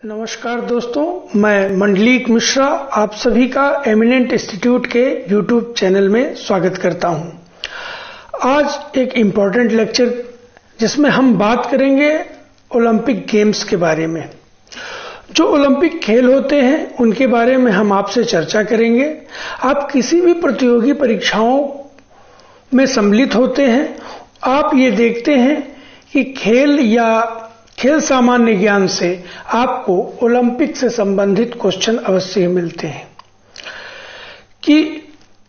नमस्कार दोस्तों, मैं मंडलीक मिश्रा आप सभी का एमिनेंट इंस्टीट्यूट के यूट्यूब चैनल में स्वागत करता हूं। आज एक इम्पॉर्टेंट लेक्चर जिसमें हम बात करेंगे ओलंपिक गेम्स के बारे में। जो ओलंपिक खेल होते हैं उनके बारे में हम आपसे चर्चा करेंगे। आप किसी भी प्रतियोगी परीक्षाओं में सम्मिलित होते हैं, आप ये देखते हैं कि खेल सामान्य ज्ञान से आपको ओलंपिक से संबंधित क्वेश्चन अवश्य मिलते हैं कि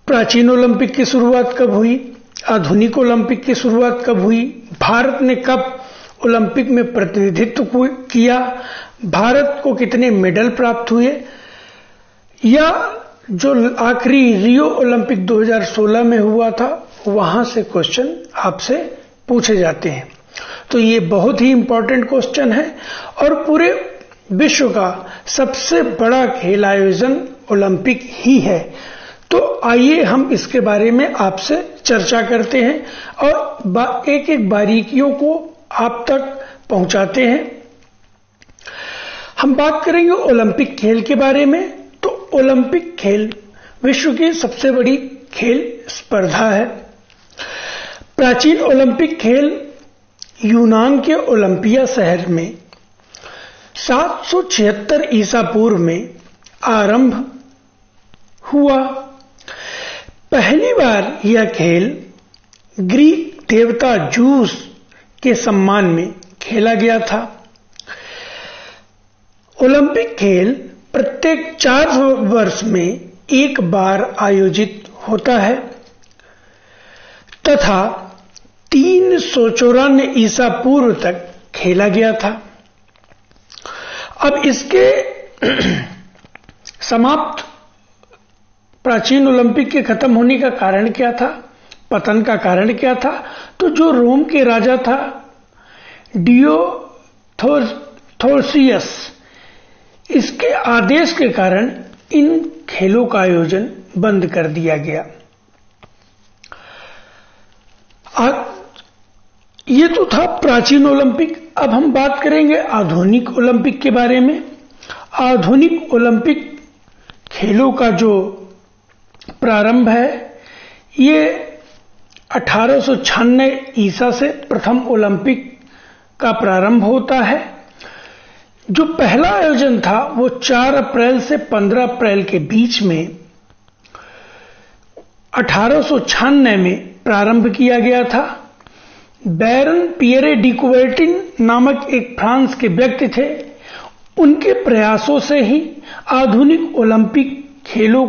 प्राचीन ओलंपिक की शुरुआत कब हुई, आधुनिक ओलंपिक की शुरुआत कब हुई, भारत ने कब ओलंपिक में प्रतिनिधित्व किया, भारत को कितने मेडल प्राप्त हुए, या जो आखिरी रियो ओलंपिक 2016 में हुआ था वहां से क्वेश्चन आपसे पूछे जाते हैं। तो ये बहुत ही इंपॉर्टेंट क्वेश्चन है और पूरे विश्व का सबसे बड़ा खेल आयोजन ओलंपिक ही है। तो आइए हम इसके बारे में आपसे चर्चा करते हैं और एक एक बारीकियों को आप तक पहुंचाते हैं। हम बात करेंगे ओलंपिक खेल के बारे में। तो ओलंपिक खेल विश्व की सबसे बड़ी खेल स्पर्धा है। प्राचीन ओलंपिक खेल यूनान के ओलंपिया शहर में 776 ईसा पूर्व में आरंभ हुआ। पहली बार यह खेल ग्रीक देवता जूस के सम्मान में खेला गया था। ओलंपिक खेल प्रत्येक 4 वर्ष में एक बार आयोजित होता है तथा 394 ईसा पूर्व तक खेला गया था। अब इसके समाप्त प्राचीन ओलंपिक के खत्म होने का कारण क्या था, पतन का कारण क्या था? तो जो रोम के राजा था डियोथोर्सियस, इसके आदेश के कारण इन खेलों का आयोजन बंद कर दिया गया। ये तो था प्राचीन ओलंपिक। अब हम बात करेंगे आधुनिक ओलंपिक के बारे में। आधुनिक ओलंपिक खेलों का जो प्रारंभ है ये 1896 ईसा से प्रथम ओलंपिक का प्रारंभ होता है। जो पहला आयोजन था वो 4 अप्रैल से 15 अप्रैल के बीच में 1896 में प्रारंभ किया गया था। बैरन पियरे डी कुबर्टिन नामक एक फ्रांस के व्यक्ति थे। उनके प्रयासों से ही आधुनिक ओलंपिक खेलों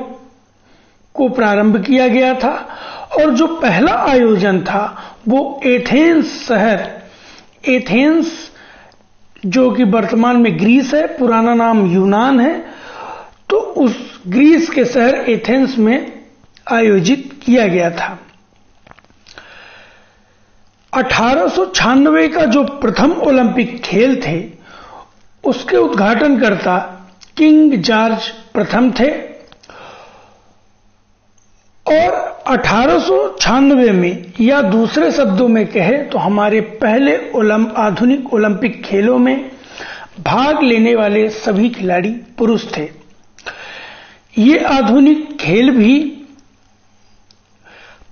को प्रारंभ किया गया था और जो पहला आयोजन था वो एथेंस जो कि वर्तमान में ग्रीस है, पुराना नाम यूनान है, तो उस ग्रीस के शहर एथेंस में आयोजित किया गया था। 1896 का जो प्रथम ओलंपिक खेल थे उसके उद्घाटनकर्ता किंग जॉर्ज प्रथम थे और 1896 में, या दूसरे शब्दों में कहे तो हमारे पहले आधुनिक ओलंपिक खेलों में भाग लेने वाले सभी खिलाड़ी पुरुष थे। ये आधुनिक खेल भी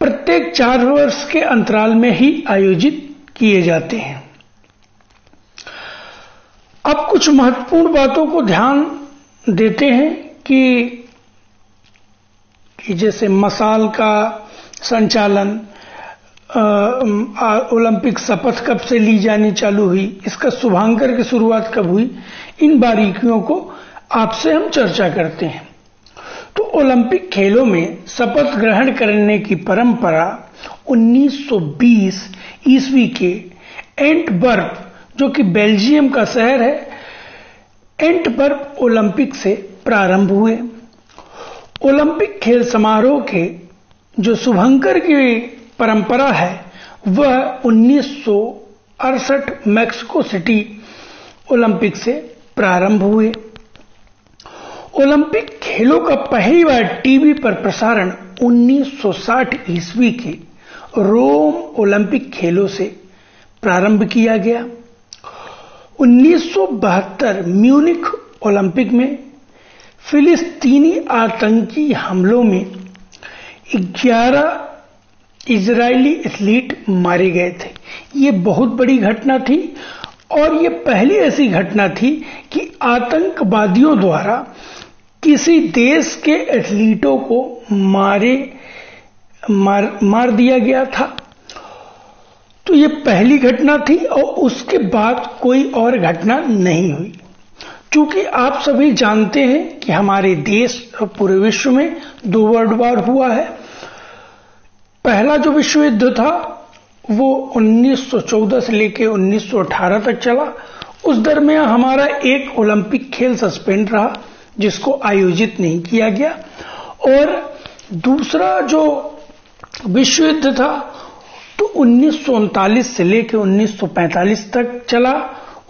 प्रत्येक 4 वर्ष के अंतराल में ही आयोजित किए जाते हैं। अब कुछ महत्वपूर्ण बातों को ध्यान देते हैं कि जैसे मशाल का संचालन, ओलंपिक शपथ कब से ली जानी चालू हुई, इसका शुभांकर की शुरुआत कब हुई, इन बारीकियों को आपसे हम चर्चा करते हैं। तो ओलंपिक खेलों में शपथ ग्रहण करने की परंपरा 1920 ईस्वी के एंटवर्प, जो कि बेल्जियम का शहर है, एंटवर्प ओलंपिक से प्रारंभ हुए। ओलंपिक खेल समारोह के जो शुभंकर की परंपरा है वह 1968 मैक्सिको सिटी ओलंपिक से प्रारंभ हुए। ओलंपिक खेलों का पहली बार टीवी पर प्रसारण 1960 ईस्वी के रोम ओलंपिक खेलों से प्रारंभ किया गया। 1972 म्यूनिख ओलंपिक में फिलिस्तीनी आतंकी हमलों में 11 इजरायली एथलीट मारे गए थे। ये बहुत बड़ी घटना थी और ये पहली ऐसी घटना थी कि आतंकवादियों द्वारा किसी देश के एथलीटों को मार दिया गया था। तो ये पहली घटना थी और उसके बाद कोई और घटना नहीं हुई। चूंकि आप सभी जानते हैं कि हमारे देश और पूरे विश्व में 2 वर्ल्ड वॉर हुआ है। पहला जो विश्व युद्ध था वो 1914 से लेकर 1918 तक चला। उस दरमियान हमारा एक ओलंपिक खेल सस्पेंड रहा जिसको आयोजित नहीं किया गया। और दूसरा जो विश्व युद्ध था तो 1939 से लेकर 1945 तक चला।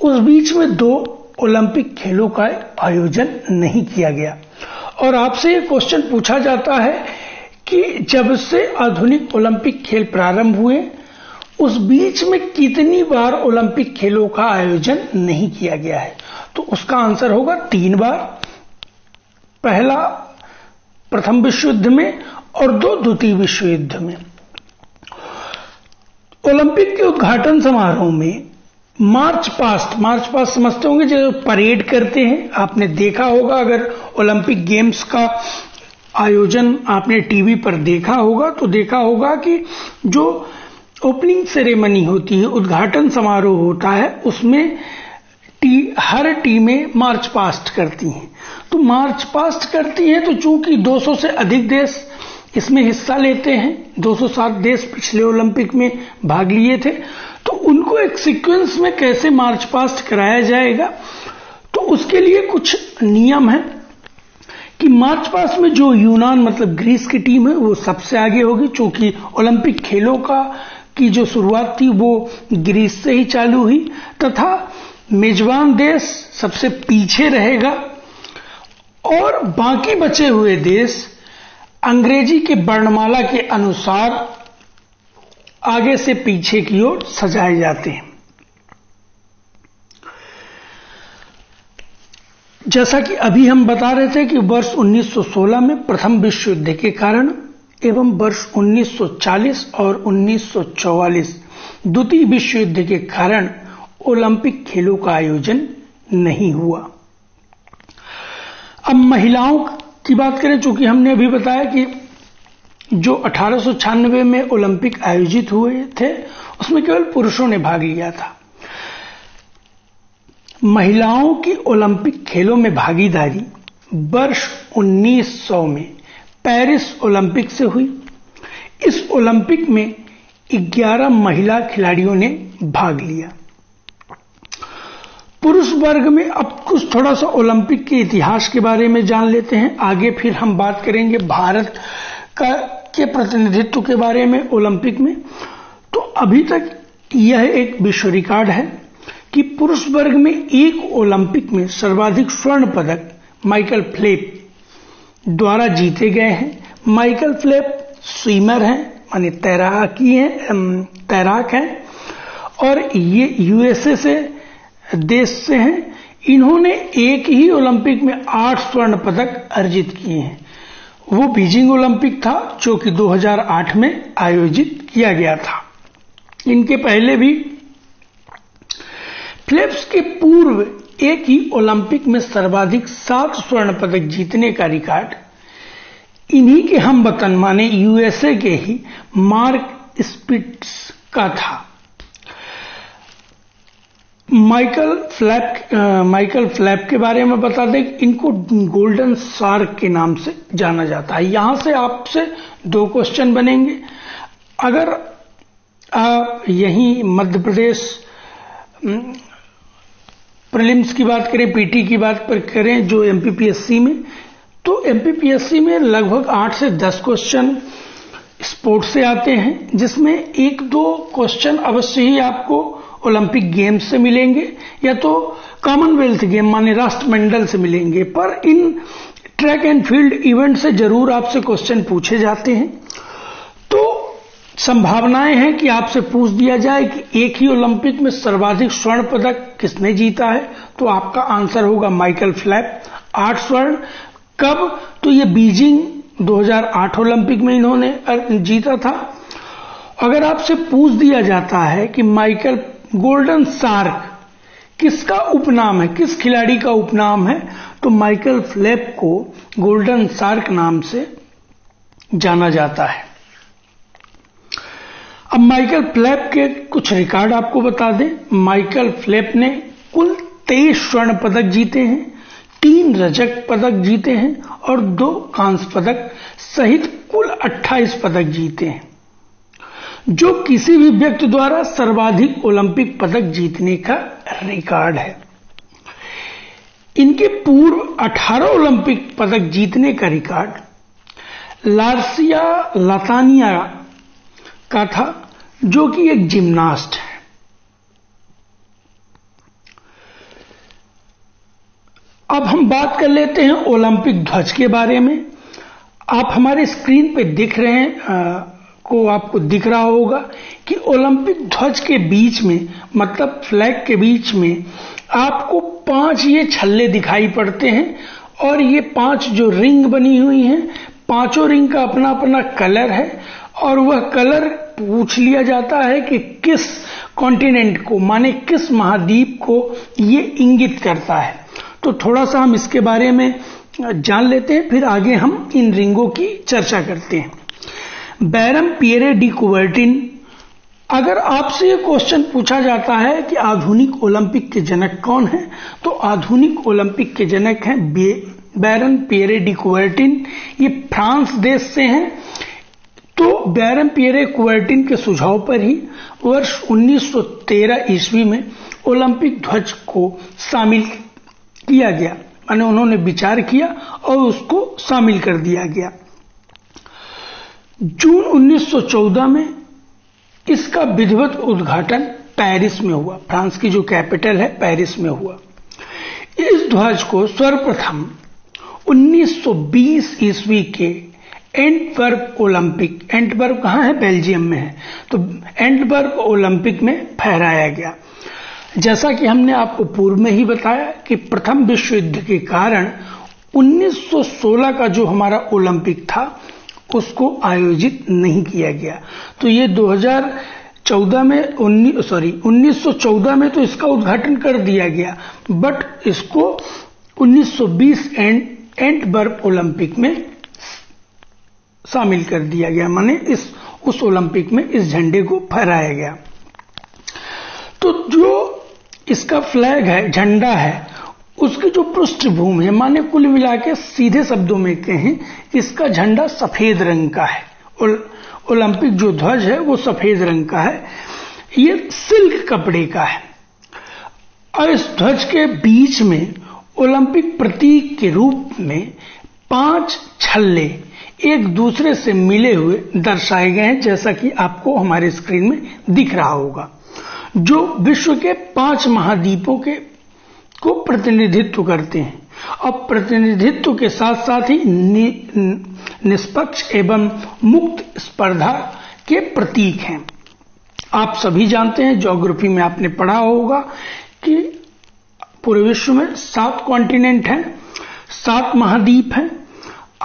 उस बीच में 2 ओलंपिक खेलों का आयोजन नहीं किया गया। और आपसे ये क्वेश्चन पूछा जाता है कि जब से आधुनिक ओलंपिक खेल प्रारंभ हुए उस बीच में कितनी बार ओलंपिक खेलों का आयोजन नहीं किया गया है, तो उसका आंसर होगा 3 बार। पहला प्रथम विश्व युद्ध में और 2 द्वितीय विश्व युद्ध में। ओलंपिक के उद्घाटन समारोह में मार्च पास्ट समझते होंगे, जो परेड करते हैं। आपने देखा होगा, अगर ओलंपिक गेम्स का आयोजन आपने टीवी पर देखा होगा तो देखा होगा कि जो ओपनिंग सेरेमनी होती है, उद्घाटन समारोह होता है, उसमें हर टीमें मार्च पास्ट करती हैं। तो मार्च पास्ट करती हैं तो चूंकि 200 से अधिक देश इसमें हिस्सा लेते हैं, 207 देश पिछले ओलंपिक में भाग लिए थे, तो उनको एक सीक्वेंस में कैसे मार्च पास्ट कराया जाएगा, तो उसके लिए कुछ नियम है कि मार्च पास्ट में जो यूनान मतलब ग्रीस की टीम है वो सबसे आगे होगी। चूंकि ओलंपिक खेलों की जो शुरुआत थी वो ग्रीस से ही चालू हुई, तथा मेजबान देश सबसे पीछे रहेगा और बाकी बचे हुए देश अंग्रेजी के वर्णमाला के अनुसार आगे से पीछे की ओर सजाए जाते हैं। जैसा कि अभी हम बता रहे थे कि वर्ष 1916 में प्रथम विश्व युद्ध के कारण एवं वर्ष 1940 और 1944 द्वितीय विश्व युद्ध के कारण ओलंपिक खेलों का आयोजन नहीं हुआ। अब महिलाओं की बात करें, चूंकि हमने अभी बताया कि जो 1896 में ओलंपिक आयोजित हुए थे उसमें केवल पुरुषों ने भाग लिया था। महिलाओं की ओलंपिक खेलों में भागीदारी वर्ष 1900 में पेरिस ओलंपिक से हुई। इस ओलंपिक में 11 महिला खिलाड़ियों ने भाग लिया। पुरुष वर्ग में अब कुछ थोड़ा सा ओलंपिक के इतिहास के बारे में जान लेते हैं। आगे फिर हम बात करेंगे भारत के प्रतिनिधित्व के बारे में ओलंपिक में। तो अभी तक यह एक विश्व रिकॉर्ड है कि पुरुष वर्ग में एक ओलंपिक में सर्वाधिक स्वर्ण पदक माइकल फेल्प्स द्वारा जीते गए हैं। माइकल फेल्प्स स्विमर हैं, माने तैराक हैं और ये यूएसए से देश से हैं। इन्होंने एक ही ओलंपिक में 8 स्वर्ण पदक अर्जित किए हैं। वो बीजिंग ओलंपिक था जो कि 2008 में आयोजित किया गया था। इनके पहले भी फेल्प्स के पूर्व एक ही ओलंपिक में सर्वाधिक 7 स्वर्ण पदक जीतने का रिकॉर्ड इन्हीं के हमवतन माने यूएसए के ही मार्क स्पिट्ज का था। माइकल फेल्प्स के बारे में बता दें, इनको गोल्डन शार्क के नाम से जाना जाता है। यहां से आपसे 2 क्वेश्चन बनेंगे। अगर आप यहीं मध्य प्रदेश प्रीलिम्स की बात करें, पीटी की बात पर करें जो एमपीपीएससी में, तो एमपीपीएससी में लगभग 8 से 10 क्वेश्चन स्पोर्ट्स से आते हैं, जिसमें 1-2 क्वेश्चन अवश्य ही आपको ओलंपिक गेम्स से मिलेंगे या तो कॉमनवेल्थ गेम माने राष्ट्रमंडल से मिलेंगे। पर इन ट्रैक एंड फील्ड इवेंट से जरूर आपसे क्वेश्चन पूछे जाते हैं। तो संभावनाएं हैं कि आपसे पूछ दिया जाए कि एक ही ओलंपिक में सर्वाधिक स्वर्ण पदक किसने जीता है, तो आपका आंसर होगा माइकल फेल्प्स, 8 स्वर्ण। कब? तो ये बीजिंग 2008 ओलंपिक में इन्होंने जीता था। अगर आपसे पूछ दिया जाता है कि माइकल गोल्डन शार्क किसका उपनाम है, किस खिलाड़ी का उपनाम है, तो माइकल फेल्प्स को गोल्डन शार्क नाम से जाना जाता है। अब माइकल फेल्प्स के कुछ रिकॉर्ड आपको बता दें। माइकल फेल्प्स ने कुल 23 स्वर्ण पदक जीते हैं, 3 रजत पदक जीते हैं और 2 कांस्य पदक सहित कुल 28 पदक जीते हैं, जो किसी भी व्यक्ति द्वारा सर्वाधिक ओलंपिक पदक जीतने का रिकॉर्ड है। इनके पूर्व 18 ओलंपिक पदक जीतने का रिकॉर्ड लार्सिया लातानिया का था, जो कि एक जिम्नास्ट है। अब हम बात कर लेते हैं ओलंपिक ध्वज के बारे में। आप हमारे स्क्रीन पे दिख रहे हैं को आपको दिख रहा होगा कि ओलंपिक ध्वज के बीच में, मतलब फ्लैग के बीच में आपको 5 ये छल्ले दिखाई पड़ते हैं और ये 5 जो रिंग बनी हुई हैं, पांचों रिंग का अपना अपना कलर है और वह कलर पूछ लिया जाता है कि किस कॉन्टिनेंट को, माने किस महाद्वीप को ये इंगित करता है। तो थोड़ा सा हम इसके बारे में जान लेते हैं, फिर आगे हम इन रिंगों की चर्चा करते हैं। बैरम पियरे डी कुबर्टिन, अगर आपसे ये क्वेश्चन पूछा जाता है कि आधुनिक ओलंपिक के जनक कौन हैं, तो आधुनिक ओलंपिक के जनक हैं बैरम पियरे डी कुबर्टिन। ये फ्रांस देश से हैं। तो बैरम पियरे कुबर्टिन के सुझाव पर ही वर्ष 1913 ईस्वी में ओलंपिक ध्वज को शामिल किया गया, माने उन्होंने विचार किया और उसको शामिल कर दिया गया। जून 1914 में इसका विधिवत उद्घाटन पेरिस में हुआ। फ्रांस की जो कैपिटल है पेरिस में हुआ। इस ध्वज को सर्वप्रथम 1920 ईस्वी के एंटवर्प ओलंपिक, एंटवर्प कहाँ है? बेल्जियम में है, तो एंटवर्प ओलंपिक में फहराया गया। जैसा कि हमने आपको पूर्व में ही बताया कि प्रथम विश्व युद्ध के कारण 1916 का जो हमारा ओलंपिक था उसको आयोजित नहीं किया गया। तो ये 2014 में 1914 में तो इसका उद्घाटन कर दिया गया, बट इसको 1920 एंटवर्प ओलंपिक में शामिल कर दिया गया, माने उस ओलंपिक में इस झंडे को फहराया गया। तो जो इसका फ्लैग है, झंडा है, उसकी जो पृष्ठभूमि है, माने कुल मिला के सीधे शब्दों में कहें, इसका झंडा सफेद रंग का है। ओलंपिक जो ध्वज है वो सफेद रंग का है। ये सिल्क कपड़े का है और इस ध्वज के बीच में ओलंपिक प्रतीक के रूप में 5 छल्ले एक दूसरे से मिले हुए दर्शाए गए हैं, जैसा कि आपको हमारे स्क्रीन में दिख रहा होगा, जो विश्व के 5 महाद्वीपों को प्रतिनिधित्व करते हैं और प्रतिनिधित्व के साथ साथ ही निष्पक्ष एवं मुक्त स्पर्धा के प्रतीक हैं। आप सभी जानते हैं, ज्योग्राफी में आपने पढ़ा होगा कि पूरे विश्व में 7 कॉन्टिनेंट हैं, 7 महाद्वीप हैं।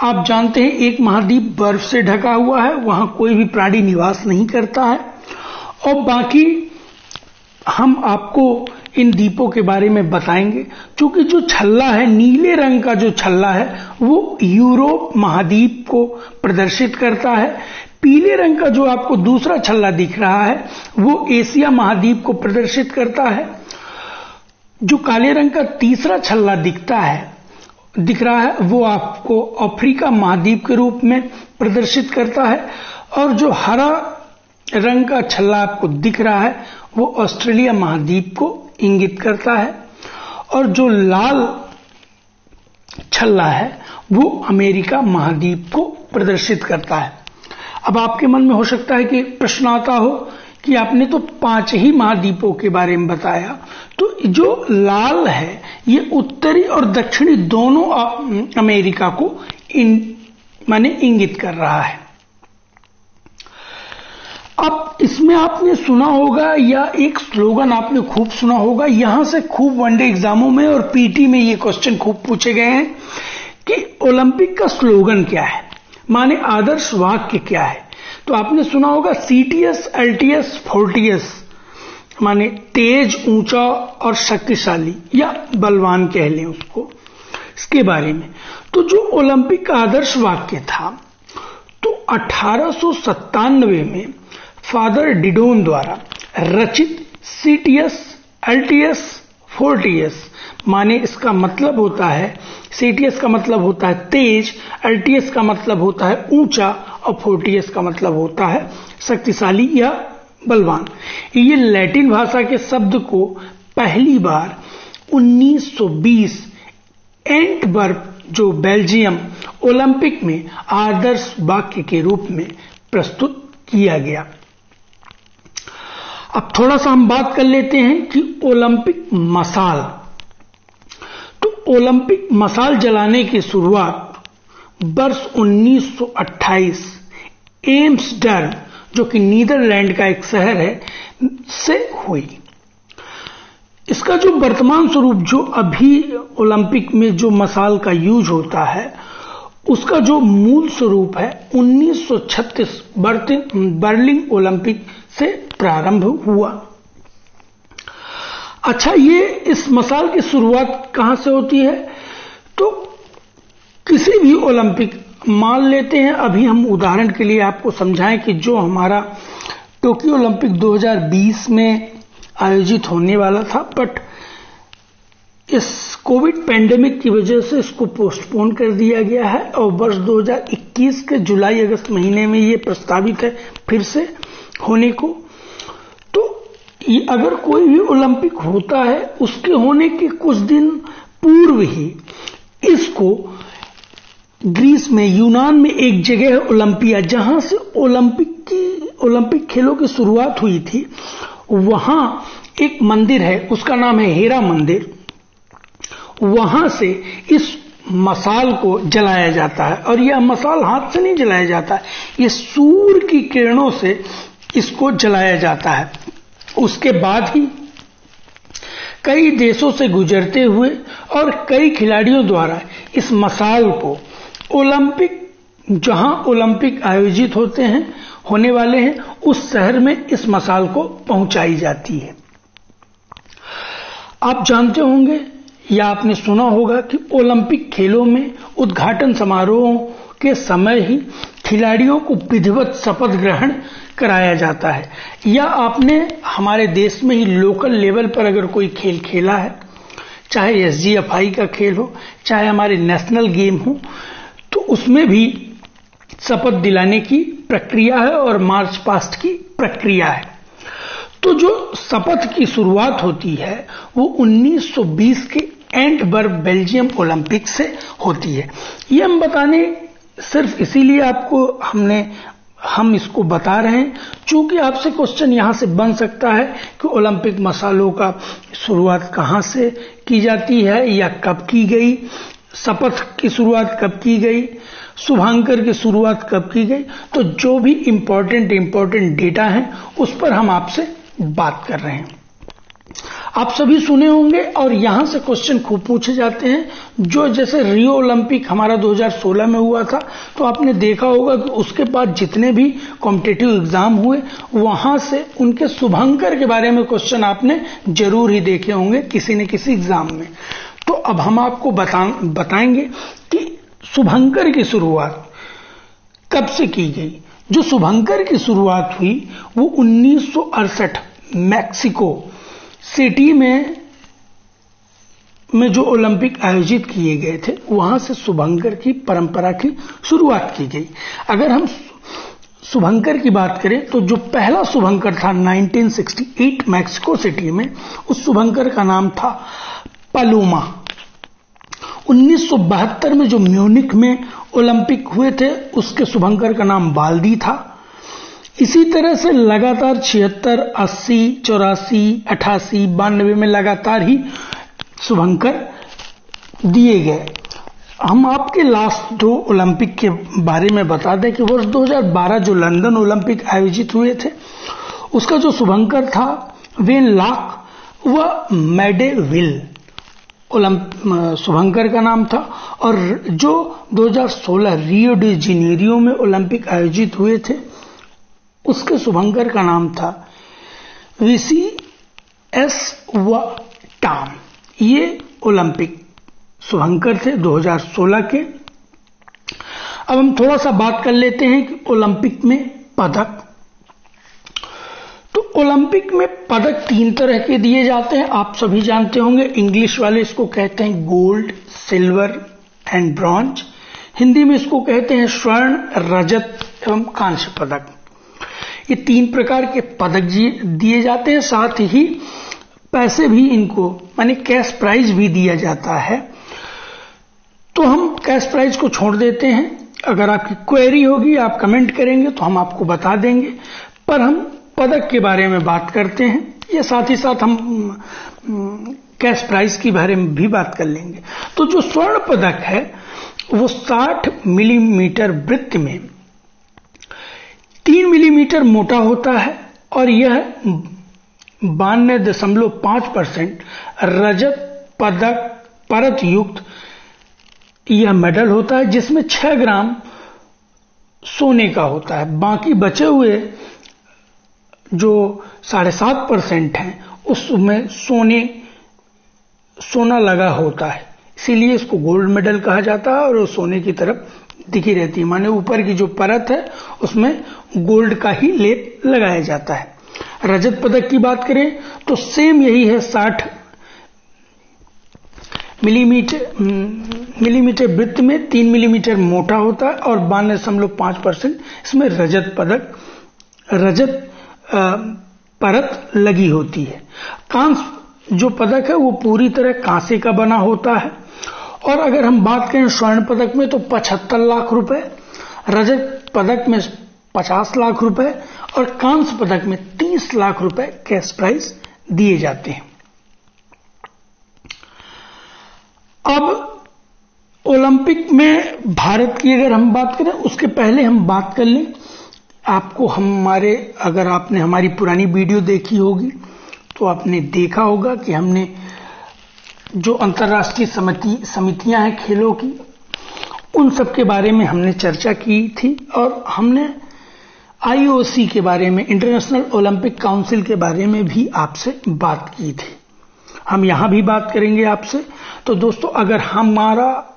आप जानते हैं एक महाद्वीप बर्फ से ढका हुआ है, वहां कोई भी प्राणी निवास नहीं करता है, और बाकी हम आपको इन द्वीपों के बारे में बताएंगे। क्योंकि जो छल्ला है, नीले रंग का जो छल्ला है, वो यूरोप महाद्वीप को प्रदर्शित करता है। पीले रंग का जो आपको दूसरा छल्ला दिख रहा है, वो एशिया महाद्वीप को प्रदर्शित करता है। जो काले रंग का तीसरा छल्ला दिख रहा है, वो आपको अफ्रीका महाद्वीप के रूप में प्रदर्शित करता है। और जो हरा रंग का छल्ला आपको दिख रहा है, वो ऑस्ट्रेलिया महाद्वीप को इंगित करता है। और जो लाल छल्ला है, वो अमेरिका महाद्वीप को प्रदर्शित करता है। अब आपके मन में हो सकता है कि प्रश्न आता हो कि आपने तो 5 ही महाद्वीपों के बारे में बताया, तो जो लाल है ये उत्तरी और दक्षिणी दोनों अमेरिका को माने इंगित कर रहा है। अब इसमें आपने सुना होगा या एक स्लोगन आपने खूब सुना होगा, यहां से खूब वनडे एग्जामों में और पीटी में ये क्वेश्चन खूब पूछे गए हैं कि ओलंपिक का स्लोगन क्या है, माने आदर्श वाक्य क्या है। तो आपने सुना होगा सीटीएस, एलटीएस, फोर्टीएस, माने तेज, ऊंचा और शक्तिशाली या बलवान कह लें उसको, इसके बारे में। तो जो ओलंपिक का आदर्श वाक्य था, तो 1897 में फादर डिडोन द्वारा रचित सीटीएस, एलटीएस, फोर्टीएस, माने इसका मतलब होता है, सीटीएस का मतलब होता है तेज, एलटीएस का मतलब होता है ऊंचा और फोर्टीएस का मतलब होता है शक्तिशाली या बलवान। ये लैटिन भाषा के शब्द को पहली बार 1920 एंटवर्प जो बेल्जियम ओलंपिक में आदर्श वाक्य के रूप में प्रस्तुत किया गया। अब थोड़ा सा हम बात कर लेते हैं कि ओलंपिक मसाल। तो ओलंपिक मसाल जलाने की शुरुआत वर्ष 1928 एम्स्टर्डम, जो कि नीदरलैंड का एक शहर है, से हुई। इसका जो वर्तमान स्वरूप, जो अभी ओलंपिक में जो मसाल का यूज होता है, उसका जो मूल स्वरूप है 1936 बर्लिन ओलंपिक से प्रारंभ हुआ। अच्छा, ये इस मसाल की शुरुआत कहां से होती है? तो किसी भी ओलंपिक, मान लेते हैं, अभी हम उदाहरण के लिए आपको समझाएं कि जो हमारा टोक्यो ओलंपिक 2020 में आयोजित होने वाला था, बट इस कोविड पैंडेमिक की वजह से इसको पोस्टपोन कर दिया गया है और वर्ष 2021 के जुलाई अगस्त महीने में ये प्रस्तावित है फिर से होने को। तो अगर कोई भी ओलंपिक होता है, उसके होने के कुछ दिन पूर्व ही इसको ग्रीस में, यूनान में एक जगह है ओलंपिया, जहां से ओलंपिक खेलों की शुरुआत हुई थी, वहां एक मंदिर है, उसका नाम है हेरा मंदिर। वहां से इस मसाल को जलाया जाता है और यह मसाल हाथ से नहीं जलाया जाता है, यह सूर्य की किरणों से इसको जलाया जाता है। उसके बाद ही कई देशों से गुजरते हुए और कई खिलाड़ियों द्वारा इस मसाल को ओलंपिक, जहां ओलंपिक आयोजित होने वाले हैं, उस शहर में इस मसाल को पहुंचाई जाती है। आप जानते होंगे या आपने सुना होगा कि ओलंपिक खेलों में उद्घाटन समारोहों के समय ही खिलाड़ियों को विधिवत शपथ ग्रहण कराया जाता है। या आपने हमारे देश में ही लोकल लेवल पर अगर कोई खेल खेला है, चाहे एसजीएफआई का खेल हो, चाहे हमारे नेशनल गेम हो, तो उसमें भी शपथ दिलाने की प्रक्रिया है और मार्च पास्ट की प्रक्रिया है। तो जो शपथ की शुरुआत होती है वो 1920 के एंटवर्प बेल्जियम ओलंपिक से होती है। ये हम बताने सिर्फ इसीलिए आपको हम इसको बता रहे हैं, चूंकि आपसे क्वेश्चन यहां से बन सकता है कि ओलंपिक मसालों का शुरुआत कहां से की जाती है या कब की गई, शपथ की शुरुआत कब की गई, शुभांकर की शुरुआत कब की गई। तो जो भी इंपॉर्टेंट डेटा है उस पर हम आपसे बात कर रहे हैं। आप सभी सुने होंगे और यहां से क्वेश्चन खूब पूछे जाते हैं। जो जैसे रियो ओलंपिक हमारा 2016 में हुआ था, तो आपने देखा होगा कि उसके बाद जितने भी कॉम्पिटिटिव एग्जाम हुए, वहां से उनके शुभंकर के बारे में क्वेश्चन आपने जरूर ही देखे होंगे किसी न किसी एग्जाम में। तो अब हम आपको बताएंगे कि शुभंकर की शुरुआत कब से की गई। जो शुभंकर की शुरुआत हुई वो 1968 मैक्सिको सिटी में जो ओलंपिक आयोजित किए गए थे, वहां से शुभंकर की परंपरा की शुरुआत की गई। अगर हम शुभंकर की बात करें तो जो पहला शुभंकर था 1968 मैक्सिको सिटी में, उस शुभंकर का नाम था पलोमा। 1972 में जो म्यूनिख में ओलंपिक हुए थे, उसके शुभंकर का नाम बाल्दी था। इसी तरह से लगातार 76, 80, 84, 88, 92 में लगातार ही शुभंकर दिए गए। हम आपके लास्ट 2 ओलंपिक के बारे में बता दें कि वर्ष 2012 जो लंदन ओलंपिक आयोजित हुए थे, उसका जो शुभंकर था वेन लाक व मैडेविल शुभंकर का नाम था। और जो 2016 रियो डी जेनेरियो में ओलंपिक आयोजित हुए थे, उसके शुभंकर का नाम था VCS व टाम। ये ओलंपिक शुभंकर थे 2016 के। अब हम थोड़ा सा बात कर लेते हैं कि ओलंपिक में पदक। तो ओलंपिक में पदक 3 तरह के दिए जाते हैं, आप सभी जानते होंगे। इंग्लिश वाले इसको कहते हैं gold, silver and bronze. Hindi में इसको कहते हैं स्वर्ण, रजत एवं कांस्य पदक। ये 3 प्रकार के पदक दिए जाते हैं, साथ ही पैसे भी इनको माने कैश प्राइज भी दिया जाता है। तो हम कैश प्राइज को छोड़ देते हैं। अगर आपकी क्वेरी होगी, आप कमेंट करेंगे तो हम आपको बता देंगे, पर हम पदक के बारे में बात करते हैं। ये साथ ही साथ हम कैश प्राइज के बारे में भी बात कर लेंगे। तो जो स्वर्ण पदक है वो 60 मिलीमीटर वृत्त में 3 मिलीमीटर मोटा होता है और यह 92.5% रजत पदक परत युक्त यह मेडल होता है, जिसमें 6 ग्राम सोने का होता है। बाकी बचे हुए जो 7.5% हैं उसमें सोना लगा होता है, इसीलिए इसको गोल्ड मेडल कहा जाता है। और वो सोने की तरफ दिखी रहती है, माने ऊपर की जो परत है उसमें गोल्ड का ही लेप लगाया जाता है। रजत पदक की बात करें तो सेम यही है, 60 मिलीमीटर वृत्त में 3 मिलीमीटर मोटा होता है और 92.5% इसमें रजत परत लगी होती है। कांस्य जो पदक है वो पूरी तरह कांसे का बना होता है। और अगर हम बात करें स्वर्ण पदक में तो 75 लाख रुपए, रजत पदक में 50 लाख रुपए और कांस्य पदक में 30 लाख रुपए कैश प्राइज दिए जाते हैं। अब ओलंपिक में भारत की अगर हम बात करें, उसके पहले हम बात कर लें, आपको अगर आपने हमारी पुरानी वीडियो देखी होगी तो आपने देखा होगा कि हमने जो अंतर्राष्ट्रीय समितियां हैं खेलों की, उन सब के बारे में हमने चर्चा की थी और हमने IOC के बारे में, इंटरनेशनल ओलंपिक काउंसिल के बारे में भी आपसे बात की थी। हम यहां भी बात करेंगे आपसे। तो दोस्तों, अगर हमारा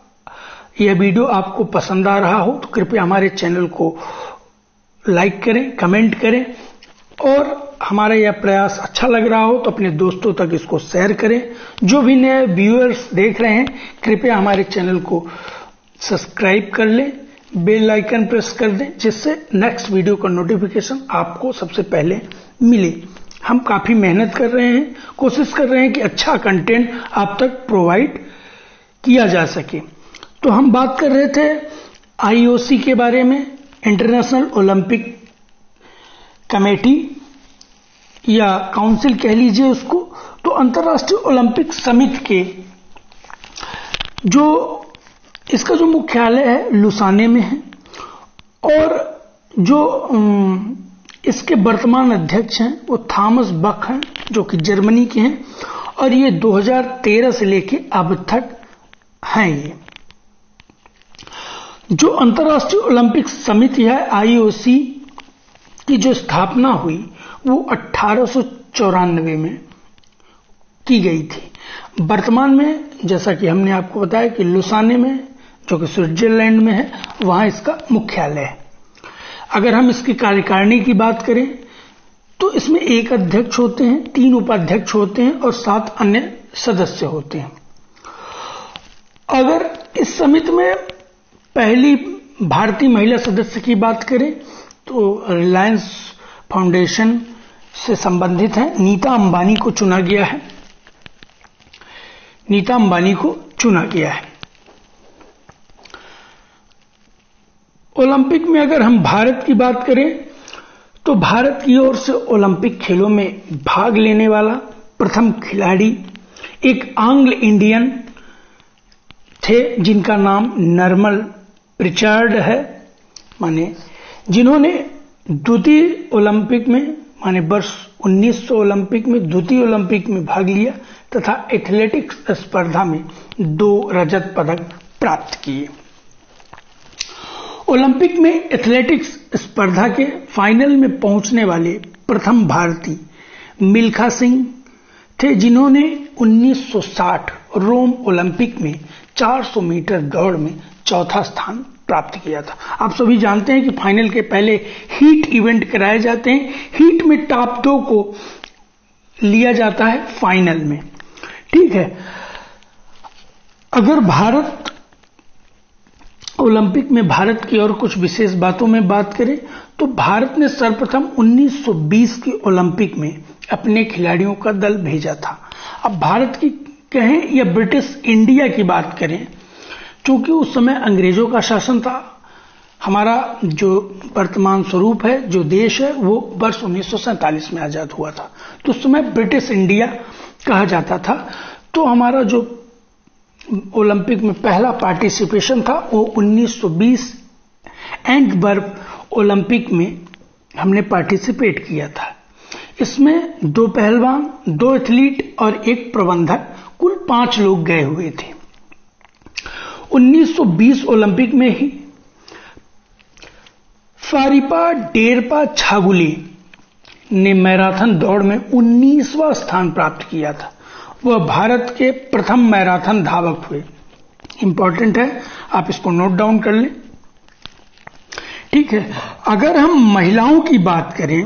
यह वीडियो आपको पसंद आ रहा हो तो कृपया हमारे चैनल को लाइक करें, कमेंट करें और हमारा यह प्रयास अच्छा लग रहा हो तो अपने दोस्तों तक इसको शेयर करें। जो भी नए व्यूअर्स देख रहे हैं, कृपया हमारे चैनल को सब्सक्राइब कर लें, बेल आइकन प्रेस कर दें, जिससे नेक्स्ट वीडियो का नोटिफिकेशन आपको सबसे पहले मिले। हम काफी मेहनत कर रहे हैं, कोशिश कर रहे हैं कि अच्छा कंटेंट आप तक प्रोवाइड किया जा सके। तो हम बात कर रहे थे IOC के बारे में, इंटरनेशनल ओलंपिक कमेटी या काउंसिल कह लीजिए उसको। तो अंतर्राष्ट्रीय ओलंपिक समिति के इसका जो मुख्यालय है लुसाने में है और जो इसके वर्तमान अध्यक्ष हैं वो थॉमस बक हैं, जो कि जर्मनी के हैं और ये 2013 से लेके अब तक हैं। ये जो अंतर्राष्ट्रीय ओलंपिक समिति है IOC की जो स्थापना हुई वो 1894 में की गई थी। वर्तमान में जैसा कि हमने आपको बताया कि लुसाने में, जो कि स्विट्जरलैंड में है, वहां इसका मुख्यालय है। अगर हम इसकी कार्यकारिणी की बात करें तो इसमें 1 अध्यक्ष होते हैं, 3 उपाध्यक्ष होते हैं और 7 अन्य सदस्य होते हैं। अगर इस समिति में पहली भारतीय महिला सदस्य की बात करें तो रिलायंस फाउंडेशन से संबंधित है, नीता अंबानी को चुना गया है। नीता अंबानी को चुना गया है। ओलंपिक में अगर हम भारत की बात करें तो भारत की ओर से ओलंपिक खेलों में भाग लेने वाला प्रथम खिलाड़ी एक एंग्लो इंडियन थे जिनका नाम नॉर्मन प्रिचार्ड है, माने जिन्होंने द्वितीय ओलंपिक में माने वर्ष 1900 ओलंपिक में द्वितीय ओलंपिक में भाग लिया तथा एथलेटिक्स स्पर्धा में 2 रजत पदक प्राप्त किए। ओलंपिक में एथलेटिक्स स्पर्धा के फाइनल में पहुंचने वाले प्रथम भारतीय मिल्खा सिंह थे, जिन्होंने 1960 रोम ओलंपिक में 400 मीटर दौड़ में चौथा स्थान प्राप्त किया था। आप सभी जानते हैं कि फाइनल के पहले हीट इवेंट कराए जाते हैं। हीट में टॉप 2 को लिया जाता है फाइनल में, ठीक है। अगर भारत ओलंपिक में भारत की और कुछ विशेष बातों में बात करें तो भारत ने सर्वप्रथम 1920 के ओलंपिक में अपने खिलाड़ियों का दल भेजा था। अब भारत की कहें या ब्रिटिश इंडिया की बात करें, क्योंकि उस समय अंग्रेजों का शासन था, हमारा जो वर्तमान स्वरूप है, जो देश है, वो वर्ष 1947 में आजाद हुआ था, तो उस समय ब्रिटिश इंडिया कहा जाता था। तो हमारा जो ओलंपिक में पहला पार्टिसिपेशन था वो 1920 एंटवर्प ओलंपिक में हमने पार्टिसिपेट किया था। इसमें 2 पहलवान, 2 एथलीट और 1 प्रबंधक, कुल 5 लोग गए हुए थे। 1920 ओलंपिक में ही फारिपा डेरपा छागुली ने मैराथन दौड़ में 19वां स्थान प्राप्त किया था। वह भारत के प्रथम मैराथन धावक हुए। इंपॉर्टेंट है, आप इसको नोट डाउन कर लें, ठीक है। अगर हम महिलाओं की बात करें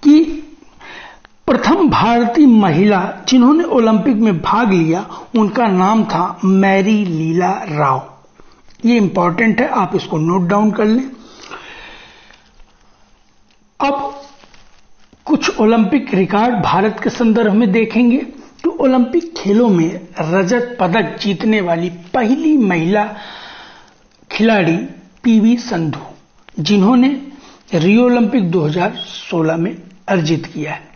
कि प्रथम भारतीय महिला जिन्होंने ओलंपिक में भाग लिया, उनका नाम था मैरी लीला राव। ये इंपॉर्टेंट है, आप इसको नोट डाउन कर लें। अब कुछ ओलंपिक रिकॉर्ड भारत के संदर्भ में देखेंगे तो ओलंपिक खेलों में रजत पदक जीतने वाली पहली महिला खिलाड़ी पीवी सिंधु, जिन्होंने रियो ओलंपिक 2016 में अर्जित किया है।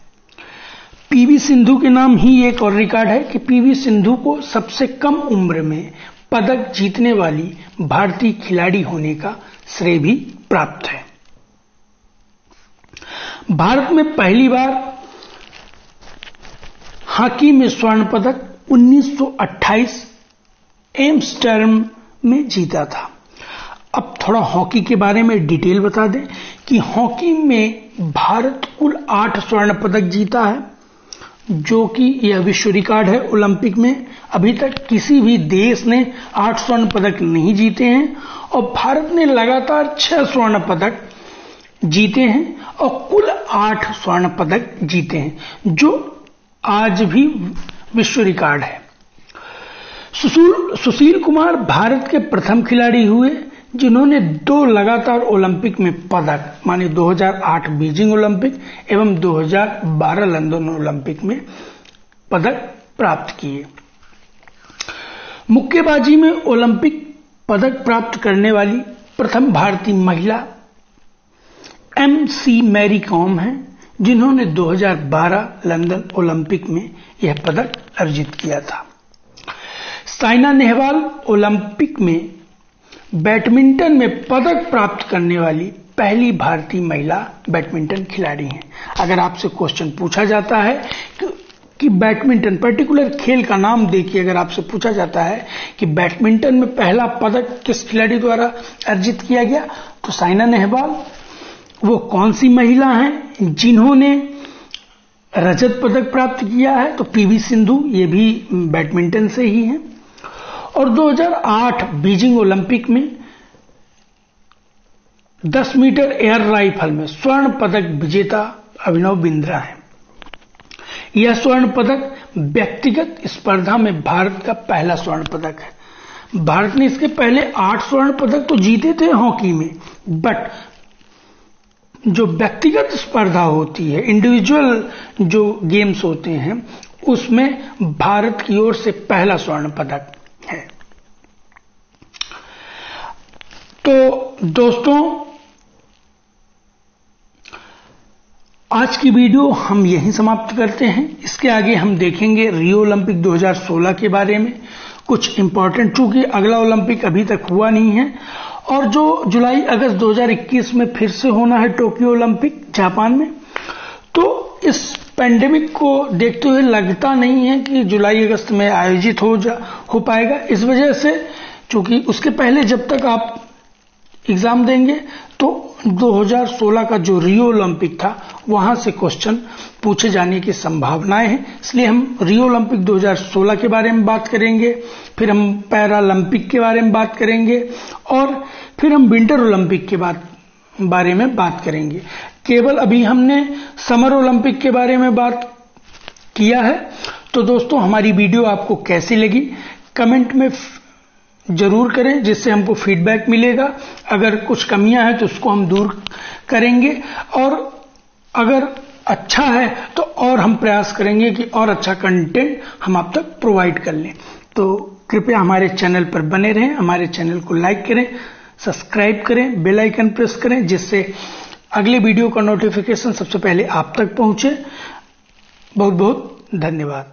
पीवी सिंधु के नाम ही एक और रिकॉर्ड है कि पीवी सिंधु को सबसे कम उम्र में पदक जीतने वाली भारतीय खिलाड़ी होने का श्रेय भी प्राप्त है। भारत में पहली बार हॉकी में स्वर्ण पदक 1928 एम्स्टर्डम में जीता था। अब थोड़ा हॉकी के बारे में डिटेल बता दें कि हॉकी में भारत कुल 8 स्वर्ण पदक जीता है, जो कि यह विश्व रिकॉर्ड है। ओलंपिक में अभी तक किसी भी देश ने 8 स्वर्ण पदक नहीं जीते हैं और भारत ने लगातार 6 स्वर्ण पदक जीते हैं और कुल 8 स्वर्ण पदक जीते हैं, जो आज भी विश्व रिकॉर्ड है। सुशील कुमार भारत के प्रथम खिलाड़ी हुए जिन्होंने 2 लगातार ओलंपिक में पदक, माने 2008 बीजिंग ओलंपिक एवं 2012 लंदन ओलंपिक में पदक प्राप्त किए। मुक्केबाजी में ओलंपिक पदक प्राप्त करने वाली प्रथम भारतीय महिला MC मैरी कॉम हैं, जिन्होंने 2012 लंदन ओलंपिक में यह पदक अर्जित किया था। साइना नेहवाल ओलंपिक में बैडमिंटन में पदक प्राप्त करने वाली पहली भारतीय महिला बैडमिंटन खिलाड़ी हैं। अगर आपसे क्वेश्चन पूछा जाता है कि बैडमिंटन पर्टिकुलर खेल का नाम देखिए, अगर आपसे पूछा जाता है कि बैडमिंटन में पहला पदक किस खिलाड़ी द्वारा अर्जित किया गया, तो साइना नेहवाल वो कौन सी महिला हैं जिन्होंने रजत पदक प्राप्त किया है, तो पीवी सिंधु, ये भी बैडमिंटन से ही हैं। और 2008 बीजिंग ओलंपिक में 10 मीटर एयर राइफल में स्वर्ण पदक विजेता अभिनव बिंद्रा हैं। यह स्वर्ण पदक व्यक्तिगत स्पर्धा में भारत का पहला स्वर्ण पदक है। भारत ने इसके पहले 8 स्वर्ण पदक तो जीते थे हॉकी में, बट जो व्यक्तिगत स्पर्धा होती है, इंडिविजुअल जो गेम्स होते हैं, उसमें भारत की ओर से पहला स्वर्ण पदक है। तो दोस्तों, आज की वीडियो हम यहीं समाप्त करते हैं। इसके आगे हम देखेंगे रियो ओलंपिक 2016 के बारे में, कुछ इम्पोर्टेंट, चूंकि अगला ओलंपिक अभी तक हुआ नहीं है और जो जुलाई अगस्त 2021 में फिर से होना है टोक्यो ओलंपिक जापान में, तो इस पेंडेमिक को देखते हुए लगता नहीं है कि जुलाई अगस्त में आयोजित हो पाएगा। इस वजह से चूंकि उसके पहले जब तक आप एग्जाम देंगे तो 2016 का जो रियो ओलंपिक था वहां से क्वेश्चन पूछे जाने की संभावनाएं हैं, इसलिए हम रियो ओलंपिक 2016 के बारे में बात करेंगे, फिर हम पैरालंपिक के बारे में बात करेंगे और फिर हम विंटर ओलंपिक के बारे में बात करेंगे। केवल अभी हमने समर ओलंपिक के बारे में बात किया है। तो दोस्तों, हमारी वीडियो आपको कैसी लगी कमेंट में जरूर करें, जिससे हमको फीडबैक मिलेगा। अगर कुछ कमियां हैं तो उसको हम दूर करेंगे और अगर अच्छा है तो और हम प्रयास करेंगे कि और अच्छा कंटेंट हम आप तक प्रोवाइड कर लें। तो कृपया हमारे चैनल पर बने रहें, हमारे चैनल को लाइक करें, सब्सक्राइब करें, बेल आइकन प्रेस करें, जिससे अगले वीडियो का नोटिफिकेशन सबसे पहले आप तक पहुंचे। बहुत बहुत धन्यवाद।